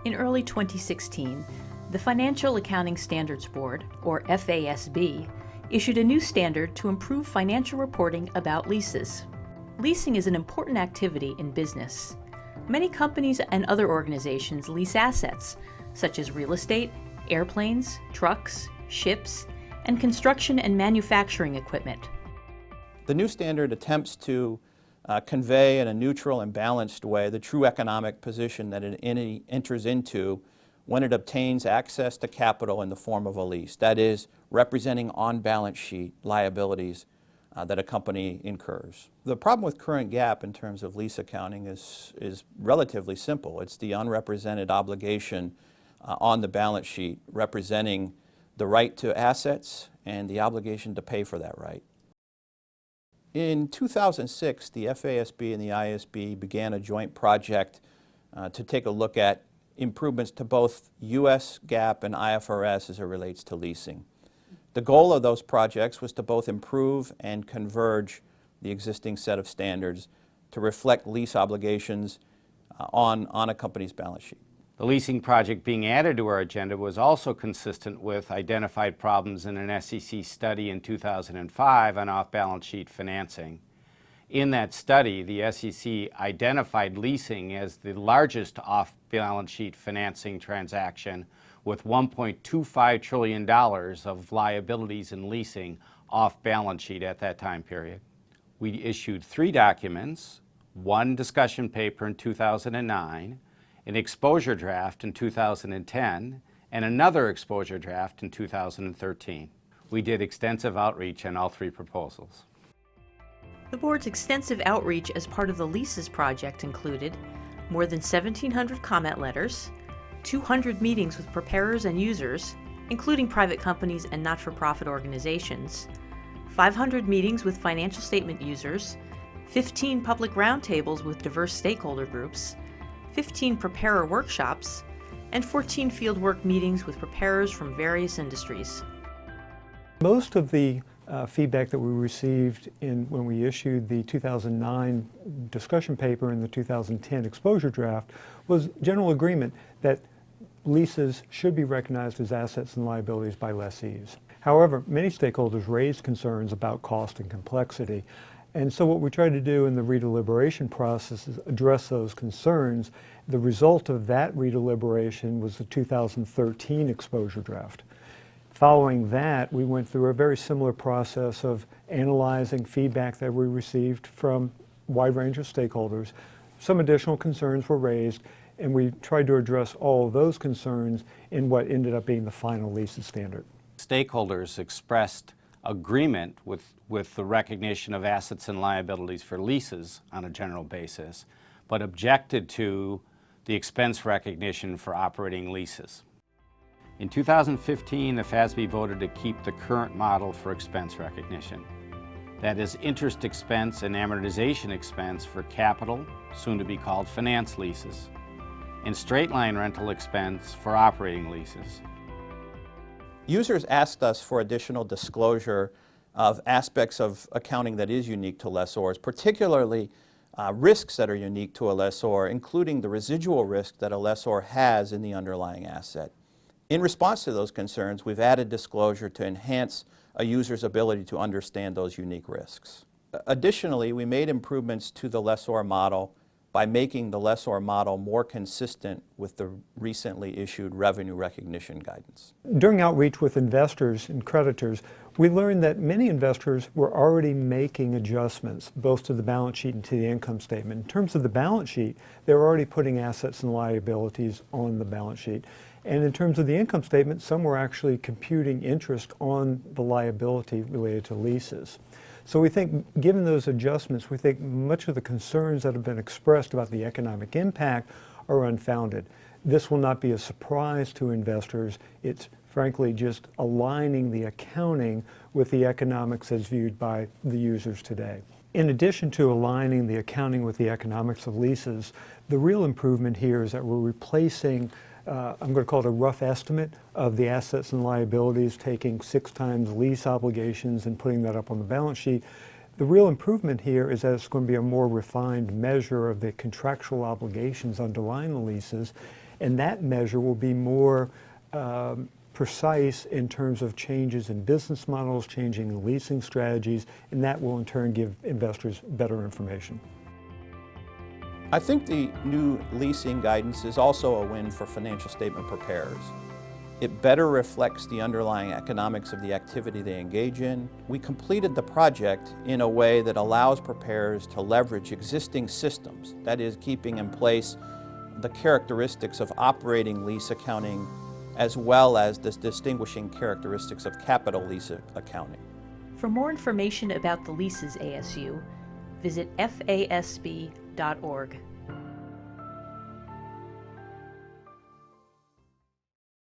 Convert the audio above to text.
In early 2016, the Financial Accounting Standards Board, or FASB, issued a new standard to improve financial reporting about leases. Leasing is an important activity in business. Many companies and other organizations lease assets, such as real estate, airplanes, trucks, ships, and construction and manufacturing equipment. The new standard attempts to convey in a neutral and balanced way the true economic position that an entity enters into when it obtains access to capital in the form of a lease, that is, representing on-balance sheet liabilities that a company incurs. The problem with current GAAP in terms of lease accounting is relatively simple. It's the unrepresented obligation on the balance sheet representing the right to assets and the obligation to pay for that right. In 2006, the FASB and the IASB began a joint project to take a look at improvements to both U.S. GAAP and IFRS as it relates to leasing. The goal of those projects was to both improve and converge the existing set of standards to reflect lease obligations on a company's balance sheet. The leasing project being added to our agenda was also consistent with identified problems in an SEC study in 2005 on off-balance sheet financing. In that study, the SEC identified leasing as the largest off-balance sheet financing transaction with $1.25 trillion of liabilities in leasing off-balance sheet at that time period. We issued 3 documents, 1 discussion paper in 2009, an exposure draft in 2010, and another exposure draft in 2013. We did extensive outreach on all 3 proposals. The board's extensive outreach as part of the Leases project included more than 1,700 comment letters, 200 meetings with preparers and users, including private companies and not-for-profit organizations, 500 meetings with financial statement users, 15 public roundtables with diverse stakeholder groups, 15 preparer workshops, and 14 fieldwork meetings with preparers from various industries. Most of the feedback that we received when we issued the 2009 discussion paper and the 2010 exposure draft was general agreement that leases should be recognized as assets and liabilities by lessees. However, many stakeholders raised concerns about cost and complexity. And so what we tried to do in the redeliberation process is address those concerns. The result of that redeliberation was the 2013 exposure draft. Following that, we went through a very similar process of analyzing feedback that we received from a wide range of stakeholders. Some additional concerns were raised, and we tried to address all of those concerns in what ended up being the final leases standard. Stakeholders expressed agreement with the recognition of assets and liabilities for leases on a general basis, but objected to the expense recognition for operating leases. In 2015, the FASB voted to keep the current model for expense recognition. That is interest expense and amortization expense for capital, soon to be called finance leases, and straight-line rental expense for operating leases. Users asked us for additional disclosure of aspects of accounting that is unique to lessors, particularly risks that are unique to a lessor, including the residual risk that a lessor has in the underlying asset. In response to those concerns, we've added disclosure to enhance a user's ability to understand those unique risks. Additionally, we made improvements to the lessor model by making the lessor model more consistent with the recently issued revenue recognition guidance. During outreach with investors and creditors, we learned that many investors were already making adjustments both to the balance sheet and to the income statement. In terms of the balance sheet, they were already putting assets and liabilities on the balance sheet. And in terms of the income statement, some were actually computing interest on the liability related to leases. So we think, given those adjustments, we think much of the concerns that have been expressed about the economic impact are unfounded. This will not be a surprise to investors. It's frankly just aligning the accounting with the economics as viewed by the users today. In addition to aligning the accounting with the economics of leases, the real improvement here is that we're replacing I'm going to call it a rough estimate of the assets and liabilities, taking 6 times lease obligations and putting that up on the balance sheet. The real improvement here is that it's going to be a more refined measure of the contractual obligations underlying the leases, And that measure will be more precise in terms of changes in business models, changing in leasing strategies, and that will in turn give investors better information. I think the new leasing guidance is also a win for financial statement preparers. It better reflects the underlying economics of the activity they engage in. We completed the project in a way that allows preparers to leverage existing systems, that is, keeping in place the characteristics of operating lease accounting as well as the distinguishing characteristics of capital lease accounting. For more information about the leases ASU, visit fasb.org.